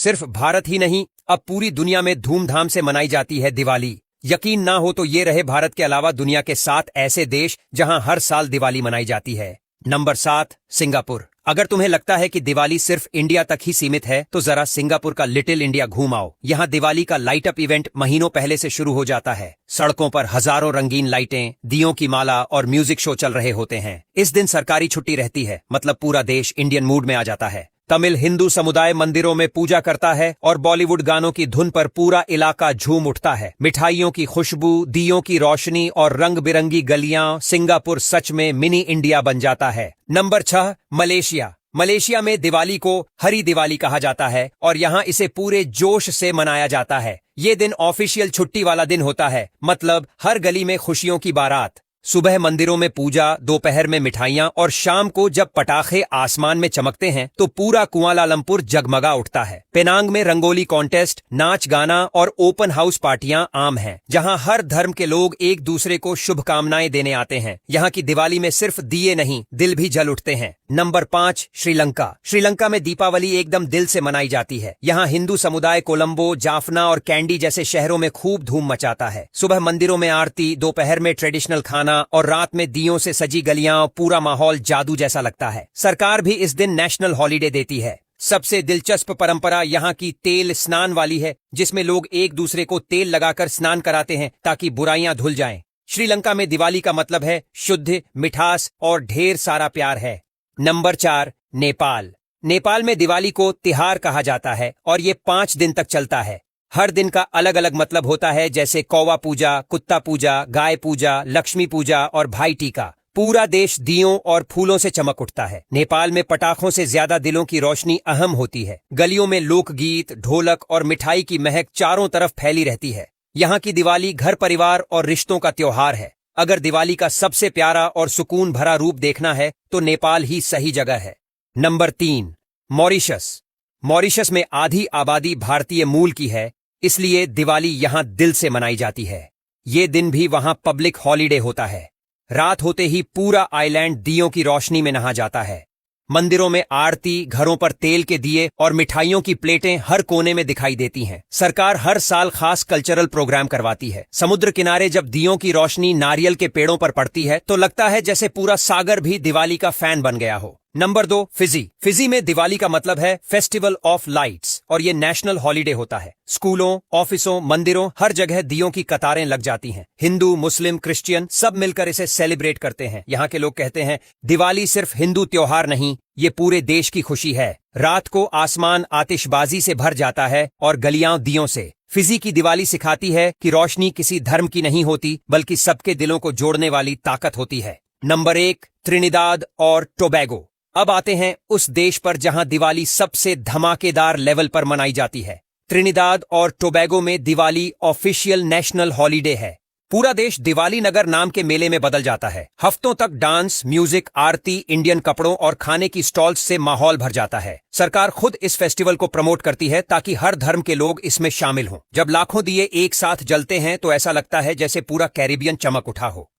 सिर्फ भारत ही नहीं, अब पूरी दुनिया में धूमधाम से मनाई जाती है दिवाली। यकीन ना हो तो ये रहे भारत के अलावा दुनिया के 7 ऐसे देश जहां हर साल दिवाली मनाई जाती है। Number 7, Singapore. अगर तुम्हें लगता है कि दिवाली सिर्फ इंडिया तक ही सीमित है तो जरा सिंगापुर का लिटिल इंडिया घूम आओ। यहाँ दिवाली का लाइट अप इवेंट महीनों पहले से शुरू हो जाता है। सड़कों पर हजारों रंगीन लाइटें, दियों की माला और म्यूजिक शो चल रहे होते हैं। इस दिन सरकारी छुट्टी रहती है, मतलब पूरा देश इंडियन मूड में आ जाता है। तमिल हिंदू समुदाय मंदिरों में पूजा करता है और बॉलीवुड गानों की धुन पर पूरा इलाका झूम उठता है। मिठाइयों की खुशबू, दियों की रोशनी और रंग बिरंगी गलियां, सिंगापुर सच में मिनी इंडिया बन जाता है। Number 6, Malaysia. मलेशिया में दिवाली को हरी दिवाली कहा जाता है और यहाँ इसे पूरे जोश से मनाया जाता है। ये दिन ऑफिशियल छुट्टी वाला दिन होता है, मतलब हर गली में खुशियों की बारात। सुबह मंदिरों में पूजा, दोपहर में मिठाइयां और शाम को जब पटाखे आसमान में चमकते हैं तो पूरा कुआलालंपुर जगमगा उठता है। पेनांग में रंगोली कॉन्टेस्ट, नाच गाना और ओपन हाउस पार्टियां आम हैं, जहां हर धर्म के लोग एक दूसरे को शुभकामनाएं देने आते हैं। यहाँ की दिवाली में सिर्फ दिए नहीं, दिल भी जल उठते हैं। नंबर 5, श्रीलंका। श्रीलंका में दीपावली एकदम दिल से मनाई जाती है। यहाँ हिंदू समुदाय कोलंबो, जाफना और कैंडी जैसे शहरों में खूब धूम मचाता है। सुबह मंदिरों में आरती, दोपहर में ट्रेडिशनल खाना और रात में दियों से सजी गलियां, पूरा माहौल जादू जैसा लगता है। सरकार भी इस दिन नेशनल हॉलिडे देती है। सबसे दिलचस्प परंपरा यहाँ की तेल स्नान वाली है, जिसमें लोग एक दूसरे को तेल लगाकर स्नान कराते हैं ताकि बुराइयां धुल जाएं। श्रीलंका में दिवाली का मतलब है शुद्ध, मिठास और ढेर सारा प्यार है। नंबर 4, नेपाल। नेपाल में दिवाली को तिहार कहा जाता है और ये 5 दिन तक चलता है। हर दिन का अलग अलग मतलब होता है, जैसे कौवा पूजा, कुत्ता पूजा, गाय पूजा, लक्ष्मी पूजा और भाई टीका। पूरा देश दियों और फूलों से चमक उठता है। नेपाल में पटाखों से ज्यादा दिलों की रोशनी अहम होती है। गलियों में लोकगीत, ढोलक और मिठाई की महक चारों तरफ फैली रहती है। यहाँ की दिवाली घर परिवार और रिश्तों का त्योहार है। अगर दिवाली का सबसे प्यारा और सुकून भरा रूप देखना है तो नेपाल ही सही जगह है। Number 3, Mauritius. मॉरिशस में आधी आबादी भारतीय मूल की है, इसलिए दिवाली यहां दिल से मनाई जाती है। ये दिन भी वहां पब्लिक हॉलिडे होता है। रात होते ही पूरा आइलैंड दियों की रोशनी में नहा जाता है। मंदिरों में आरती, घरों पर तेल के दिए और मिठाइयों की प्लेटें हर कोने में दिखाई देती हैं। सरकार हर साल खास कल्चरल प्रोग्राम करवाती है। समुद्र किनारे जब दियों की रोशनी नारियल के पेड़ों पर पड़ती है तो लगता है जैसे पूरा सागर भी दिवाली का फैन बन गया हो। Number 2, Fiji. फिजी में दिवाली का मतलब है फेस्टिवल ऑफ लाइट्स और ये नेशनल हॉलिडे होता है। स्कूलों, ऑफिसों, मंदिरों, हर जगह दियों की कतारें लग जाती हैं। हिंदू, मुस्लिम, क्रिश्चियन सब मिलकर इसे सेलिब्रेट करते हैं। यहाँ के लोग कहते हैं दिवाली सिर्फ हिंदू त्योहार नहीं, ये पूरे देश की खुशी है। रात को आसमान आतिशबाजी से भर जाता है और गलियां दियों से। फिजी की दिवाली सिखाती है कि रोशनी किसी धर्म की नहीं होती, बल्कि सबके दिलों को जोड़ने वाली ताकत होती है। नंबर 1, त्रिनिदाद और टोबैगो। अब आते हैं उस देश पर जहां दिवाली सबसे धमाकेदार लेवल पर मनाई जाती है। त्रिनिदाद और टोबैगो में दिवाली ऑफिशियल नेशनल हॉलिडे है। पूरा देश दिवाली नगर नाम के मेले में बदल जाता है। हफ्तों तक डांस, म्यूजिक, आरती, इंडियन कपड़ों और खाने की स्टॉल्स से माहौल भर जाता है। सरकार खुद इस फेस्टिवल को प्रमोट करती है ताकि हर धर्म के लोग इसमें शामिल हों। जब लाखों दिए एक साथ जलते हैं तो ऐसा लगता है जैसे पूरा कैरिबियन चमक उठा हो।